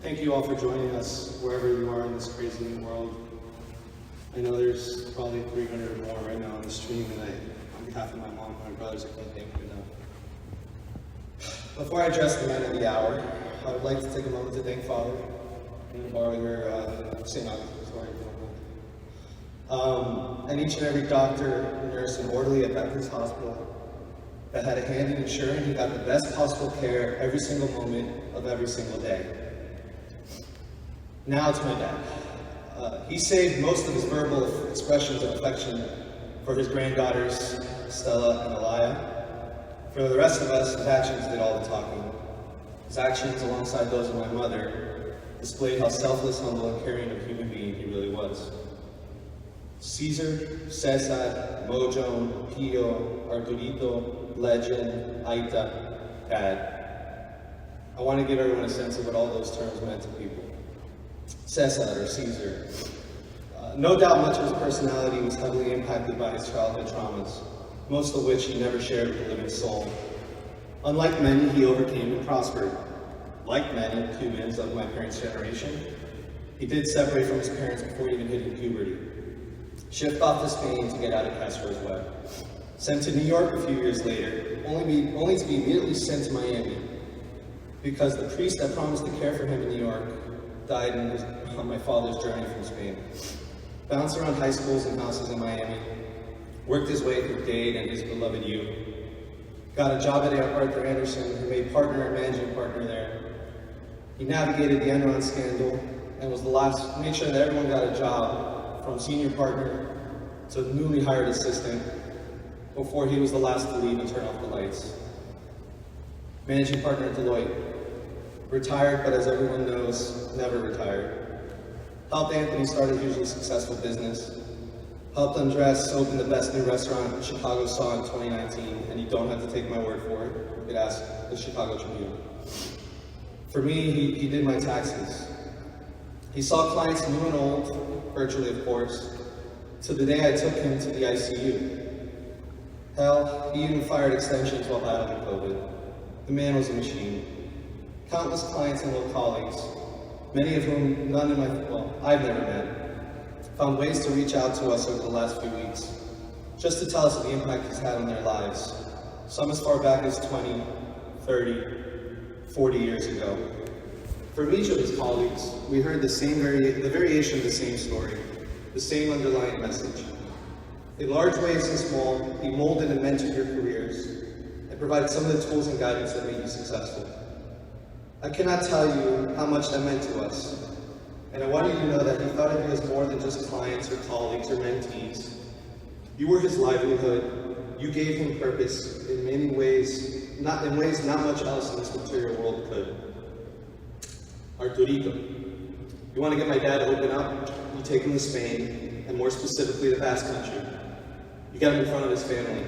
Thank you all for joining us wherever you are in this crazy new world. I know there's probably 300 or more right now on the stream, and on behalf of my mom and my brothers, I can't thank you enough. Before I address the men of the hour, I would like to take a moment to thank Father and borrow your St. and each and every doctor, nurse, and orderly at Becker's Hospital that had a hand in ensuring he got the best possible care every single moment of every single day. Now to my dad. He saved most of his verbal expressions of affection for his granddaughters, Stella and Elia. For the rest of us, his actions did all the talking. His actions, alongside those of my mother, displayed how selfless, humble, and caring of a human being he really was. Cesar, Cesar, Mojo, Pio, Arturito, Legend, Aita, Dad. I want to give everyone a sense of what all those terms meant to people. Cesar, or Cesar. No doubt much of his personality was heavily impacted by his childhood traumas, most of which he never shared with a living soul. Unlike many, he overcame and prospered. Like many humans of my parents' generation, he did separate from his parents before even hitting puberty. Shipped off to Spain to get out of Castro's web. Sent to New York a few years later, only to be immediately sent to Miami, because the priest that promised to care for him in New York died on my father's journey from Spain. Bounced around high schools and houses in Miami, worked his way through Dade and his beloved U. Got a job at Arthur Anderson, who made partner and managing partner there. He navigated the Enron scandal and was the last, made sure that everyone got a job, from senior partner to newly hired assistant, before he was the last to leave and turn off the lights. Managing partner at Deloitte. Retired, but as everyone knows, never retired. Helped Anthony start a hugely successful business. Helped Andrés open the best new restaurant Chicago saw in 2019, and you don't have to take my word for it. You could ask the Chicago Tribune. For me, he did my taxes. He saw clients new and old, virtually of course, to the day I took him to the ICU. Hell, he even fired extensions while battling COVID. The man was a machine. Countless clients and old colleagues, many of whom I've never met, found ways to reach out to us over the last few weeks, just to tell us of the impact he's had on their lives, some as far back as 20, 30, 40 years ago. From each of his colleagues, we heard the variation of the same story, the same underlying message. In large ways and small, he molded and mentored your careers, and provided some of the tools and guidance that made you successful. I cannot tell you how much that meant to us, and I want you to know that he thought of you as more than just clients or colleagues or mentees. You were his livelihood. You gave him purpose in many ways, not much else in this material world could. Arturito. You want to get my dad to open up? You take him to Spain, and more specifically the Basque Country. You get him in front of his family.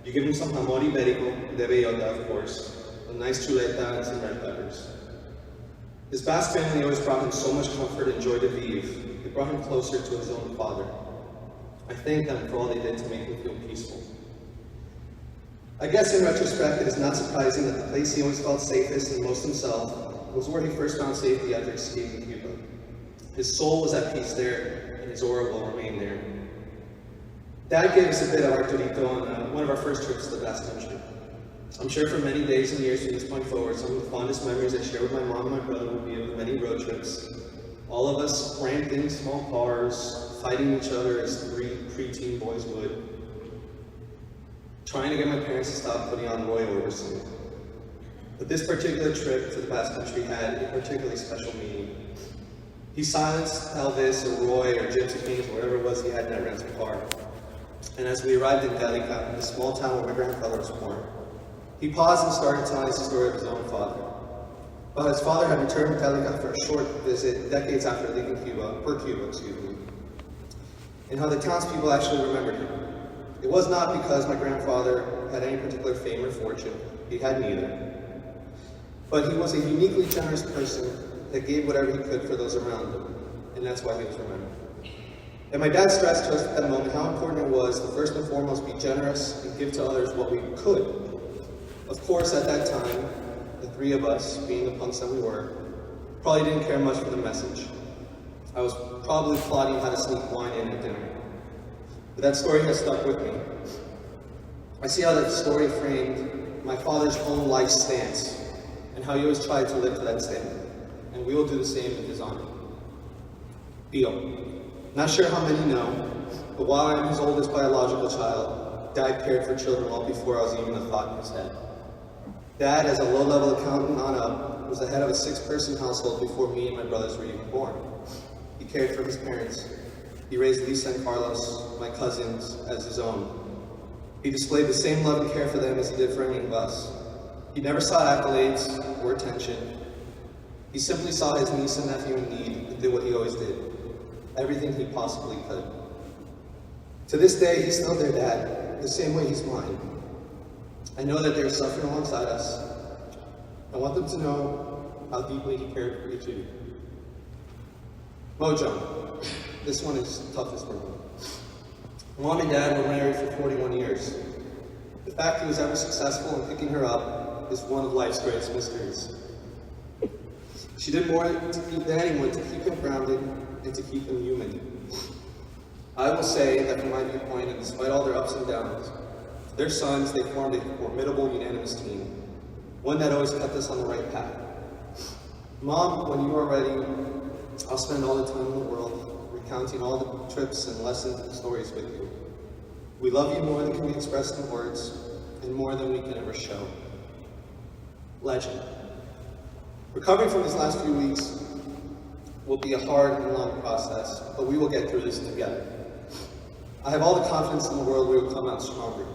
You give him some jamón ibérico, de bellota, of course, a nice chuleta and some red peppers. His Basque family always brought him so much comfort and joy to vivre. It brought him closer to his own father. I thank them for all they did to make him feel peaceful. I guess in retrospect, it is not surprising that the place he always felt safest and most himself was where he first found safety after escaping Cuba. His soul was at peace there, and his aura will remain there. Dad gave us a bit of Arturito on one of our first trips to the Basque Country. I'm sure for many days and years from this point forward, some of the fondest memories I share with my mom and my brother will be of many road trips. All of us cramped in small cars, fighting each other as three preteen boys would, trying to get my parents to stop putting on Roy Orbison. But this particular trip to the Basque Country had a particularly special meaning. He silenced Elvis or Roy or Gypsy Kings, whatever it was he had in that rental car. And as we arrived in Delica, the small town where my grandfather was born, he paused and started telling us the story of his own father. But his father had returned to Delica for a short visit decades after leaving Cuba, and how the townspeople actually remembered him. It was not because my grandfather had any particular fame or fortune. He had neither. But he was a uniquely generous person that gave whatever he could for those around him, and that's why he was remembered. And my dad stressed to us at that moment how important it was to first and foremost be generous and give to others what we could. Of course, at that time, the three of us, being the punks that we were, probably didn't care much for the message. I was probably plotting how to sneak wine in at dinner. But that story has stuck with me. I see how that story framed my father's own life stance and how he always tried to live to that standard. And we will do the same in his honor. Theo. Not sure how many know, but while I'm his oldest biological child, Dad cared for children well before I was even a thought in his head. Dad, as a low-level accountant on up, was the head of a 6-person household before me and my brothers were even born. He cared for his parents. He raised Lisa and Carlos, my cousins, as his own. He displayed the same love and care for them as he did for any of us. He never sought accolades or attention. He simply saw his niece and nephew in need and did what he always did, everything he possibly could. To this day, he's still their dad, the same way he's mine. I know that they're suffering alongside us. I want them to know how deeply he cared for each of you. Mojo. This one is the toughest for me. Mom and Dad were married for 41 years. The fact he was ever successful in picking her up is one of life's greatest mysteries. She did more than anyone to keep him grounded and to keep him human. I will say that from my viewpoint, and despite all their ups and downs, their sons, they formed a formidable, unanimous team, one that always kept us on the right path. Mom, when you are ready, I'll spend all the time in the world recounting all the trips and lessons and stories with you. We love you more than can be expressed in words, and more than we can ever show. Legend. Recovering from these last few weeks will be a hard and long process, but we will get through this together. I have all the confidence in the world we will come out stronger.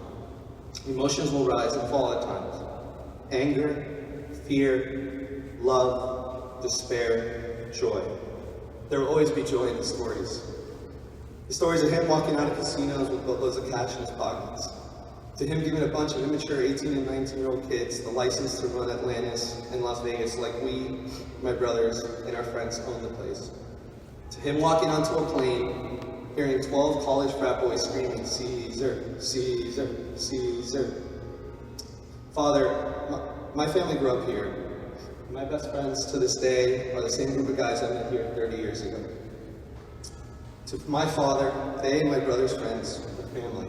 Emotions will rise and fall at times. Anger, fear, love, despair, joy. There will always be joy in the stories. The stories of him walking out of casinos with boatloads of cash in his pockets. To him giving a bunch of immature 18 and 19-year-old kids the license to run Atlantis and Las Vegas like we, my brothers, and our friends own the place. To him walking onto a plane, hearing 12 college frat boys screaming, "Cesar, Cesar, Cesar." Father, my family grew up here. My best friends to this day are the same group of guys I met here 30 years ago. To my father, they and my brother's friends are family.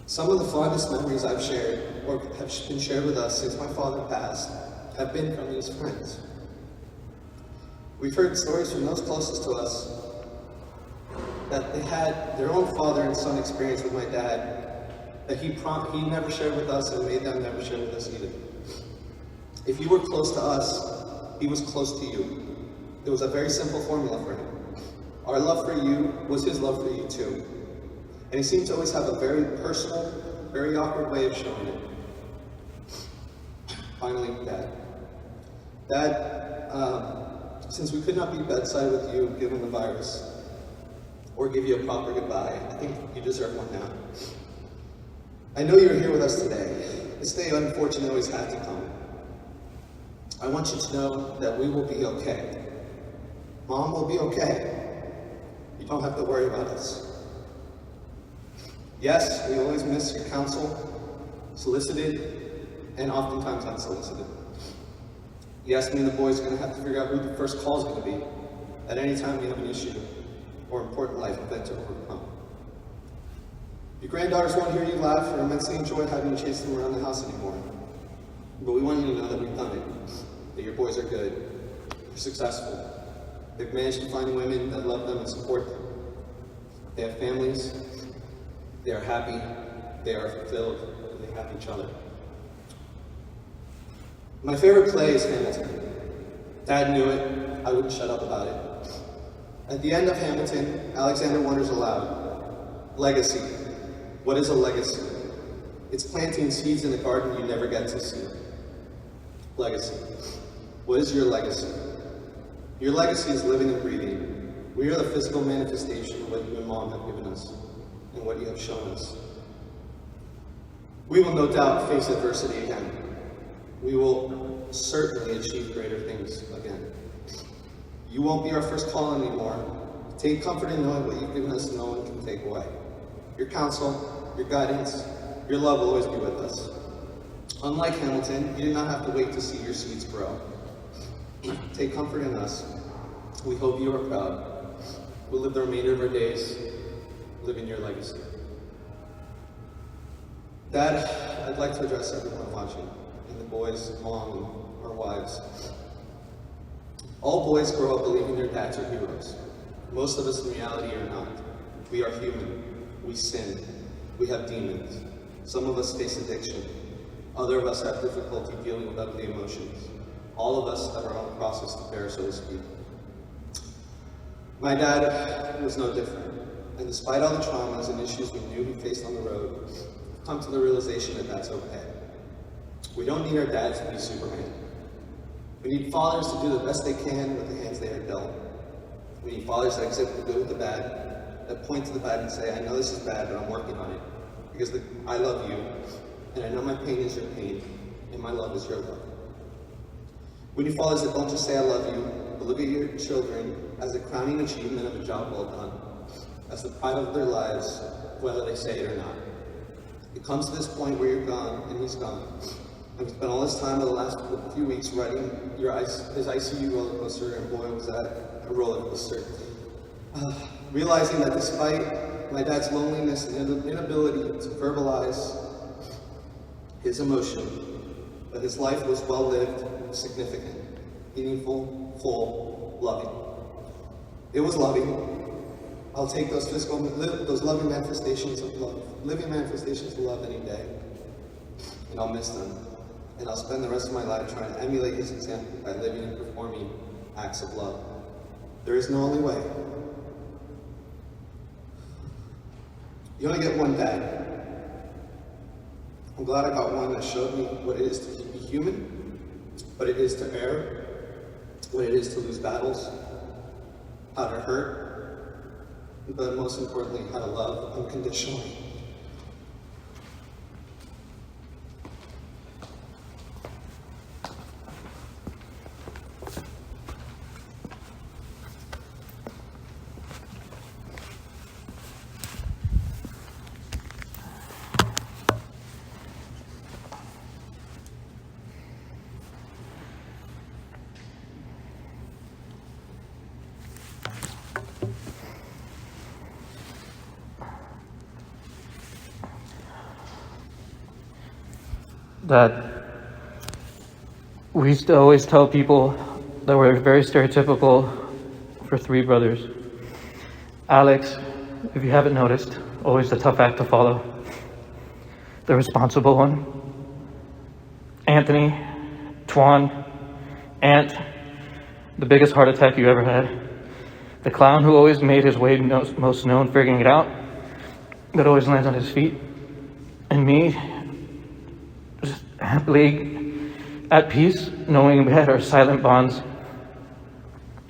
Some of the fondest memories I've shared, or have been shared with us since my father passed, have been from these friends. We've heard stories from those closest to us that they had their own father and son experience with my dad that he never shared with us and made them never share with us either. If you were close to us, he was close to you. It was a very simple formula for him. Our love for you was his love for you too. And he seemed to always have a very personal, very awkward way of showing it. Finally, Dad. Dad, since we could not be bedside with you given the virus, or give you a proper goodbye, I think you deserve one now. I know you're here with us today. This day, unfortunately, always had to come. I want you to know that we will be okay. Mom will be okay. You don't have to worry about us. Yes, we always miss your counsel, solicited, and oftentimes unsolicited. Yes, me and the boys are going to have to figure out who the first call is going to be at any time we have an issue or important life event to overcome. Your granddaughters won't hear you laugh or immensely enjoy having you chase them around the house anymore. But we want you to know that we've done it, that your boys are good, they're successful. They've managed to find women that love them and support them. They have families, they are happy, they are fulfilled, and they have each other. My favorite play is Hamilton. Dad knew it, I wouldn't shut up about it. At the end of Hamilton, Alexander wonders aloud, legacy. What is a legacy? It's planting seeds in a garden you never get to see. Legacy. What is your legacy? Your legacy is living and breathing. We are the physical manifestation of what you and Mom have given us and what you have shown us. We will no doubt face adversity again. We will certainly achieve greater things again. You won't be our first call anymore. Take comfort in knowing what you've given us no one can take away. Your counsel, your guidance, your love will always be with us. Unlike Hamilton, you did not have to wait to see your seeds grow. Take comfort in us. We hope you are proud. We'll live the remainder of our days living your legacy. Dad, I'd like to address everyone watching, and the boys, mom, and our wives. All boys grow up believing their dads are heroes. Most of us in reality are not. We are human. We sin. We have demons. Some of us face addiction. Other of us have difficulty dealing with ugly emotions. All of us have our own crosses to bear, so to speak. My dad was no different. And despite all the traumas and issues we knew he faced on the road, I've come to the realization that that's okay. We don't need our dads to be Superman. We need fathers to do the best they can with the hands they are dealt. We need fathers that accept the good with the bad, that point to the bad and say, I know this is bad, but I'm working on it. Because I love you, and I know my pain is your pain, and my love is your love. We need fathers that don't just say I love you, but look at your children as the crowning achievement of a job well done, as the pride of their lives, whether they say it or not. It comes to this point where you're gone, and he's gone. I've spent all this time over the last few weeks writing his ICU roller coaster, and boy, was that a roller coaster. Realizing that despite my dad's loneliness and inability to verbalize his emotion, that his life was well-lived, significant, meaningful, full, loving. It was loving. I'll take those loving manifestations of love, living manifestations of love any day, and I'll miss them. And I'll spend the rest of my life trying to emulate his example by living and performing acts of love. There is no only way. You only get one dad. I'm glad I got one that showed me what it is to be human, what it is to err, what it is to lose battles, how to hurt, but most importantly, how to love unconditionally. That we used to always tell people that we're very stereotypical for three brothers. Alex, if you haven't noticed, always the tough act to follow, the responsible one. Anthony, Twan, Ant, the biggest heart attack you ever had. The clown who always made his way most known figuring it out, that always lands on his feet. And me, just happily at peace, knowing we had our silent bonds,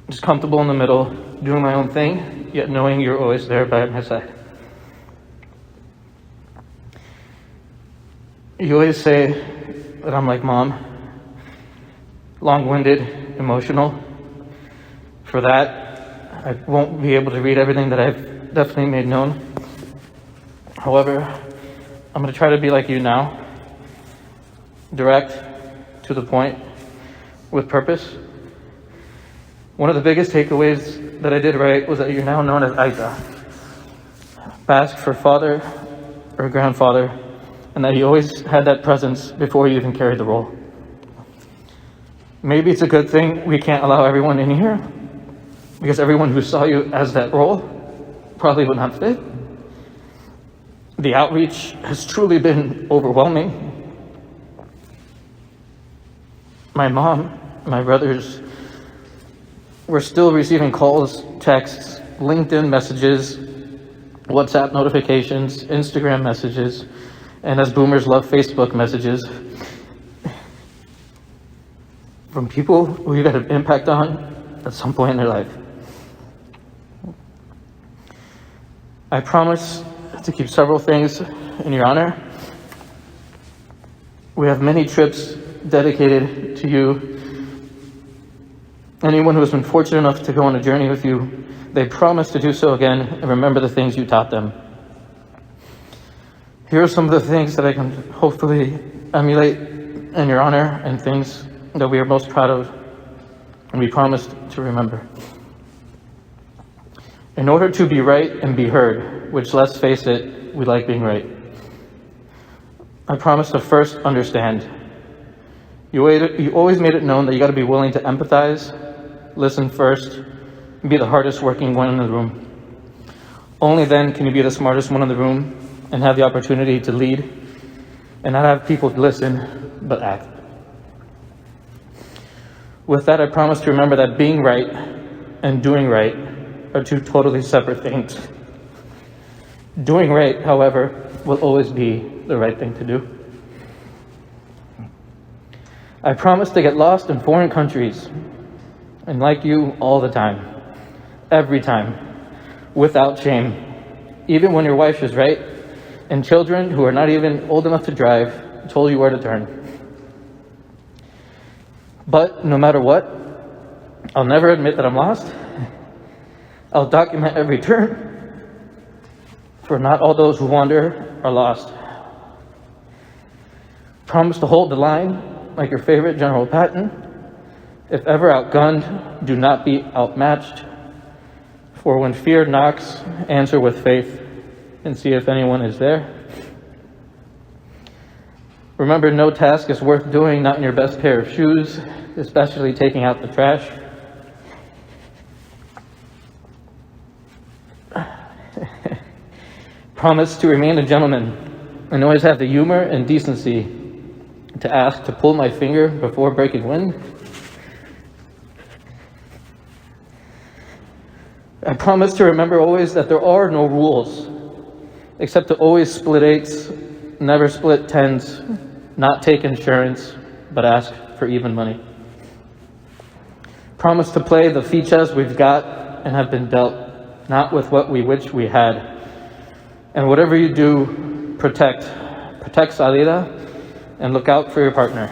just comfortable in the middle, doing my own thing, yet knowing you're always there by my side. You always say that I'm like mom, long-winded, emotional. For that, I won't be able to read everything that I've definitely made known. However, I'm going to try to be like you now. Direct, to the point, with purpose. One of the biggest takeaways that I did right was that you're now known as Aita. Basque for father or grandfather, and that you always had that presence before you even carried the role. Maybe it's a good thing we can't allow everyone in here, because everyone who saw you as that role probably would not fit. The outreach has truly been overwhelming. My mom, my brothers, were still receiving calls, texts, LinkedIn messages, WhatsApp notifications, Instagram messages, and as boomers love, Facebook messages from people who you got an impact on at some point in their life. I promise to keep several things in your honor. We have many trips dedicated to you. Anyone who has been fortunate enough to go on a journey with you, they promise to do so again and remember the things you taught them. Here are some of the things that I can hopefully emulate in your honor and things that we are most proud of. and we promised to remember. In order to be right and be heard, which, let's face it, we like being right, I promised to first understand. You always made it known that you got to be willing to empathize, listen first, and be the hardest working one in the room. Only then can you be the smartest one in the room and have the opportunity to lead and not have people listen, but act. With that, I promise to remember that being right and doing right are two totally separate things. Doing right, however, will always be the right thing to do. I promise to get lost in foreign countries and like you all the time, every time, without shame, even when your wife is right and children who are not even old enough to drive told you where to turn. But no matter what, I'll never admit that I'm lost. I'll document every turn, for not all those who wander are lost. Promise to hold the line like your favorite General Patton. If ever outgunned, do not be outmatched. For when fear knocks, answer with faith and see if anyone is there. Remember, no task is worth doing not in your best pair of shoes, especially taking out the trash. Promise to remain a gentleman and always have the humor and decency to ask to pull my finger before breaking wind. I promise to remember always that there are no rules, except to always split eights, never split tens, not take insurance, but ask for even money. Promise to play the fichas we've got and have been dealt, not with what we wish we had. And whatever you do, protect salida, and look out for your partner.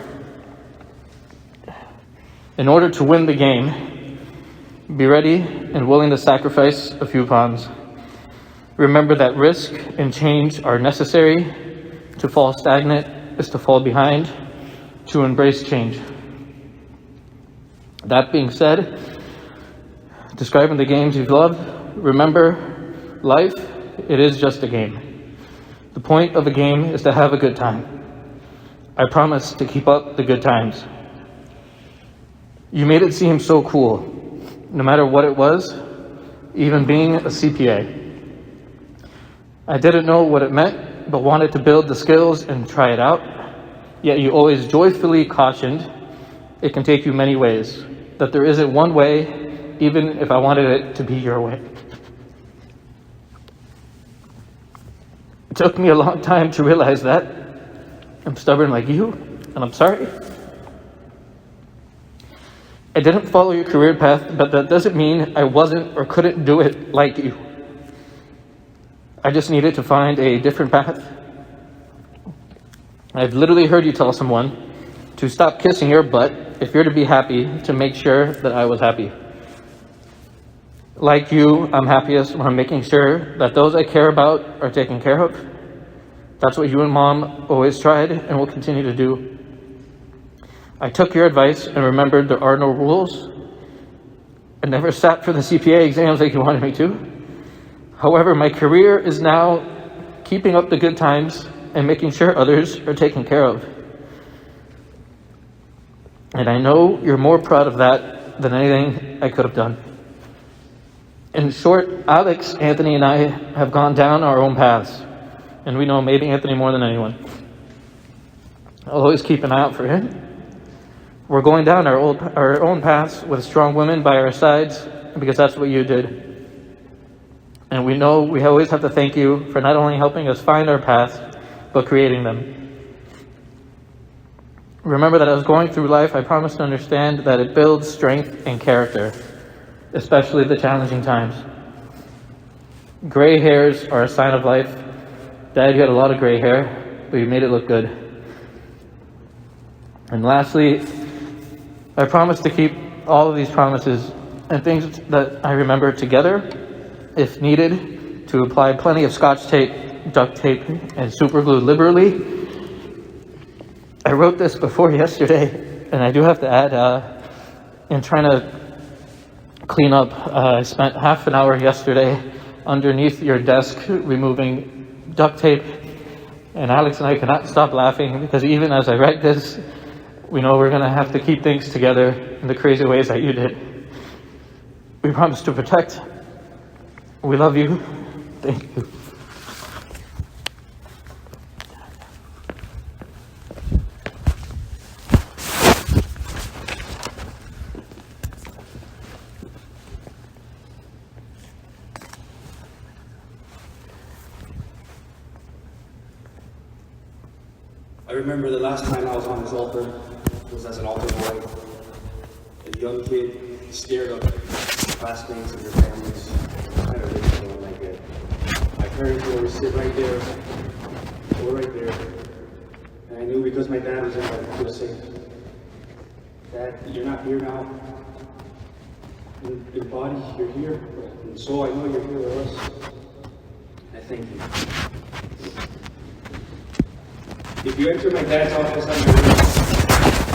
In order to win the game, be ready and willing to sacrifice a few pawns. Remember that risk and change are necessary. To fall stagnant is to fall behind, to embrace change. That being said, describing the games you've loved, remember, life, it is just a game. The point of a game is to have a good time. I promise to keep up the good times. You made it seem so cool, no matter what it was, even being a CPA. I didn't know what it meant, but wanted to build the skills and try it out. Yet you always joyfully cautioned it can take you many ways, that there isn't one way, even if I wanted it to be your way. It took me a long time to realize that. I'm stubborn like you, and I'm sorry. I didn't follow your career path, but that doesn't mean I wasn't or couldn't do it like you. I just needed to find a different path. I've literally heard you tell someone to stop kissing your butt if you're to be happy, to make sure that I was happy. Like you, I'm happiest when I'm making sure that those I care about are taken care of. That's what you and Mom always tried and will continue to do. I took your advice and remembered there are no rules. I never sat for the CPA exams like you wanted me to. However, my career is now keeping up the good times and making sure others are taken care of. And I know you're more proud of that than anything I could have done. In short, Alex, Anthony, and I have gone down our own paths. And we know maybe Anthony more than anyone. I'll always keep an eye out for him. We're going down our own paths with strong women by our sides, because that's what you did. And we know we always have to thank you for not only helping us find our paths, but creating them. Remember that as going through life, I promise to understand that it builds strength and character, especially the challenging times. Gray hairs are a sign of life. Dad, you had a lot of gray hair, but you made it look good. And lastly, I promise to keep all of these promises and things that I remember together, if needed, to apply plenty of Scotch tape, duct tape, and super glue liberally. I wrote this before yesterday, and I do have to add, in trying to clean up, I spent half an hour yesterday underneath your desk removing duct tape, and Alex and I cannot stop laughing because even as I write this, we know we're going to have to keep things together in the crazy ways that you did. We promise to protect. We love you. Thank you. I remember the last time I was on this altar was as an altar boy, a young kid, scared of classmates and their families, kind of ridiculous like that. My parents would always sit right there, or right there, and I knew because my dad was in there, I could say, Dad, you're not here now. In body, you're here, and so I know you're here with us. I thank you. If you enter my dad's office on your way,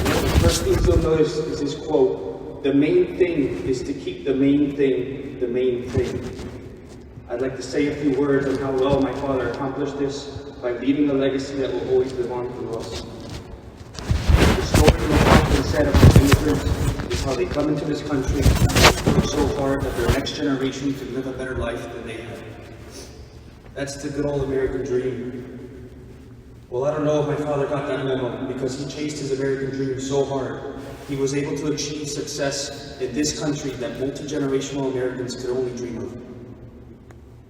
one of the first things you'll notice is his quote, "The main thing is to keep the main thing the main thing." I'd like to say a few words on how well my father accomplished this by leaving a legacy that will always live on through us. The story that's often said about immigrants is how they come into this country and work so hard that their next generation can live a better life than they have. That's the good old American dream. Well, I don't know if my father got that memo because he chased his American dream so hard. He was able to achieve success in this country that multi-generational Americans could only dream of.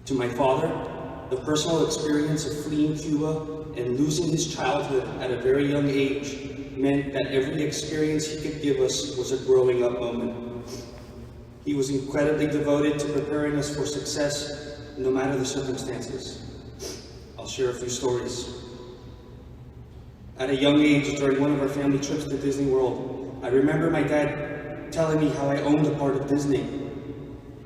To my father, the personal experience of fleeing Cuba and losing his childhood at a very young age meant that every experience he could give us was a growing up moment. He was incredibly devoted to preparing us for success, no matter the circumstances. I'll share a few stories. At a young age, during one of our family trips to Disney World, I remember my dad telling me how I owned a part of Disney.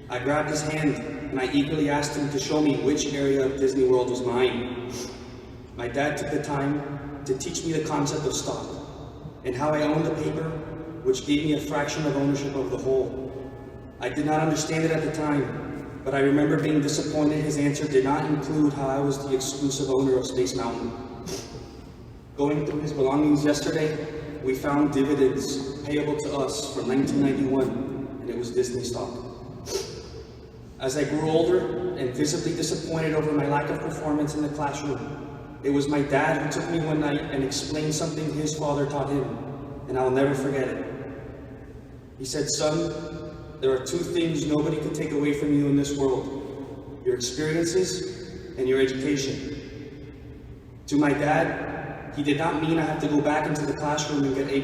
I grabbed his hand and I eagerly asked him to show me which area of Disney World was mine. My dad took the time to teach me the concept of stock and how I owned the paper, which gave me a fraction of ownership of the whole. I did not understand it at the time, but I remember being disappointed his answer did not include how I was the exclusive owner of Space Mountain. Going through his belongings yesterday, we found dividends payable to us from 1991, and it was Disney stock. As I grew older and visibly disappointed over my lack of performance in the classroom, it was my dad who took me one night and explained something his father taught him, and I'll never forget it. He said, "Son, there are two things nobody can take away from you in this world, your experiences and your education." To my dad, he did not mean I have to go back into the classroom and get A+.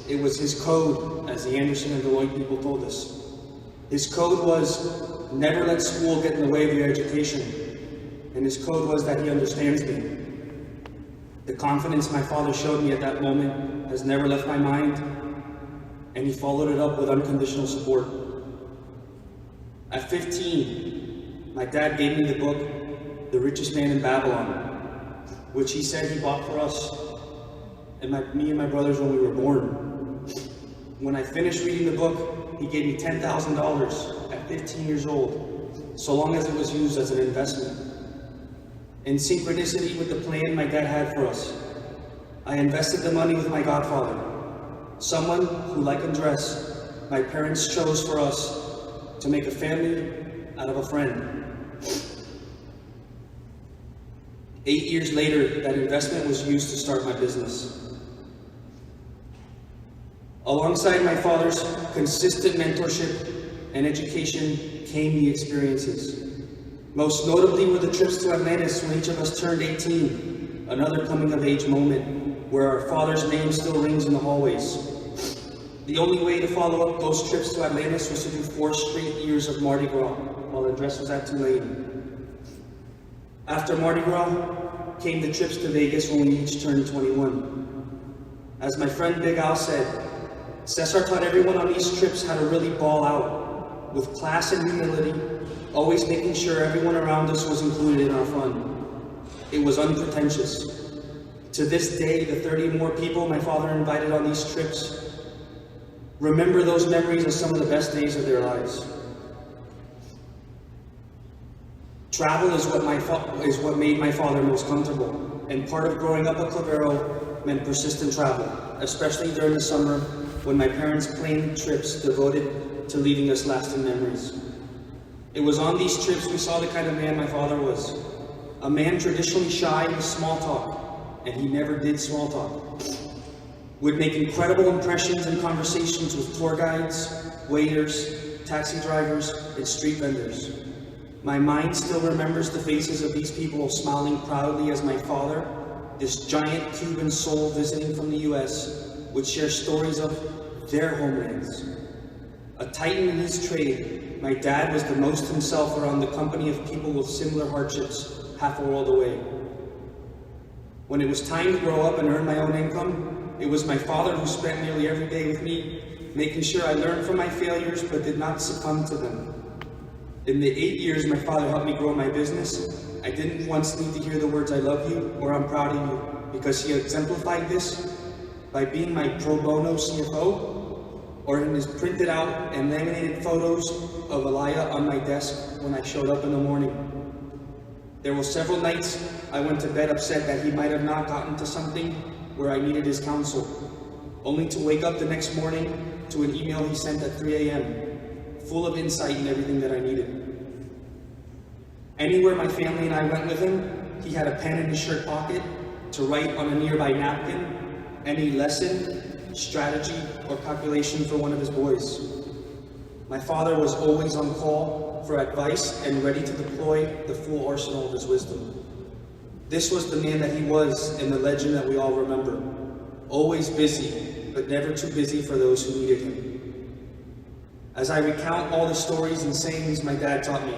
It was his code, as the Anderson and Deloitte people told us. His code was, never let school get in the way of your education. And his code was that he understands me. The confidence my father showed me at that moment has never left my mind, and he followed it up with unconditional support. At 15, my dad gave me the book, The Richest Man in Babylon, which he said he bought for us and me and my brothers when we were born. When I finished reading the book, he gave me $10,000 at 15 years old, so long as it was used as an investment. In synchronicity with the plan my dad had for us, I invested the money with my godfather, someone who, like Andrés, my parents chose for us to make a family out of a friend. 8 years later, that investment was used to start my business. Alongside my father's consistent mentorship and education came the experiences. Most notably were the trips to Atlantis when each of us turned 18, another coming-of-age moment where our father's name still rings in the hallways. The only way to follow up those trips to Atlantis was to do 4 straight years of Mardi Gras while Andrés was at Tulane. After Mardi Gras came the trips to Vegas when we each turned 21. As my friend Big Al said, Cesar taught everyone on these trips how to really ball out, with class and humility, always making sure everyone around us was included in our fun. It was unpretentious. To this day, the 30 more people my father invited on these trips remember those memories as some of the best days of their lives. Travel is what made my father most comfortable, and part of growing up at Clavero meant persistent travel, especially during the summer when my parents planned trips devoted to leaving us lasting memories. It was on these trips we saw the kind of man my father was. A man traditionally shy with small talk, and he never did small talk. Would make incredible impressions in conversations with tour guides, waiters, taxi drivers, and street vendors. My mind still remembers the faces of these people smiling proudly as my father, this giant Cuban soul visiting from the US, would share stories of their homelands. A titan in his trade, my dad was the most himself around the company of people with similar hardships half a world away. When it was time to grow up and earn my own income, it was my father who spent nearly every day with me, making sure I learned from my failures but did not succumb to them. In the 8 years my father helped me grow my business, I didn't once need to hear the words "I love you" or "I'm proud of you," because he exemplified this by being my pro bono CFO, or in his printed out and laminated photos of Alaya on my desk when I showed up in the morning. There were several nights I went to bed upset that he might have not gotten to something where I needed his counsel, only to wake up the next morning to an email he sent at 3 a.m., full of insight and everything that I needed. Anywhere my family and I went with him, he had a pen in his shirt pocket to write on a nearby napkin any lesson, strategy, or calculation for one of his boys. My father was always on call for advice and ready to deploy the full arsenal of his wisdom. This was the man that he was and the legend that we all remember. Always busy, but never too busy for those who needed him. As I recount all the stories and sayings my dad taught me,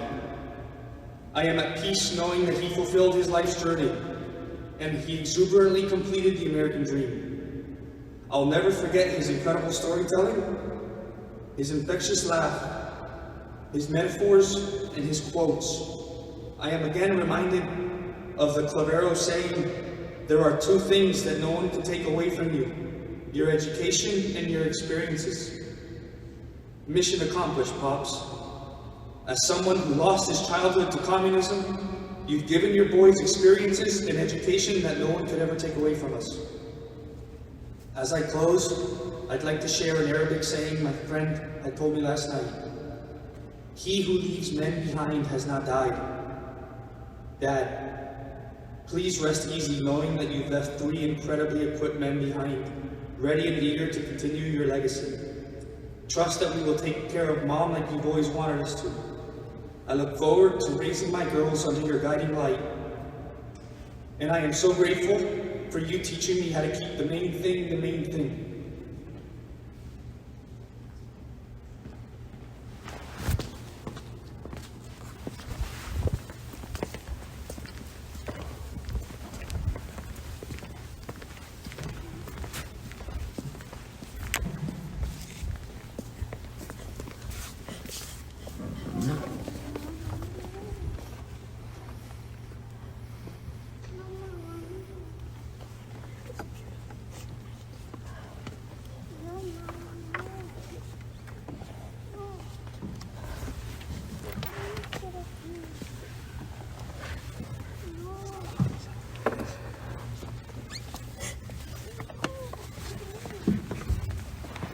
I am at peace knowing that he fulfilled his life's journey and he exuberantly completed the American dream. I'll never forget his incredible storytelling, his infectious laugh, his metaphors, and his quotes. I am again reminded of the Clavero saying, "There are two things that no one can take away from you, your education and your experiences." Mission accomplished, Pops. As someone who lost his childhood to communism, you've given your boys experiences and education that no one could ever take away from us. As I close, I'd like to share an Arabic saying my friend had told me last night. He who leaves men behind has not died. Dad, please rest easy knowing that you've left 3 incredibly equipped men behind, ready and eager to continue your legacy. Trust that we will take care of Mom like you've always wanted us to. I look forward to raising my girls under your guiding light. And I am so grateful for you teaching me how to keep the main thing the main thing.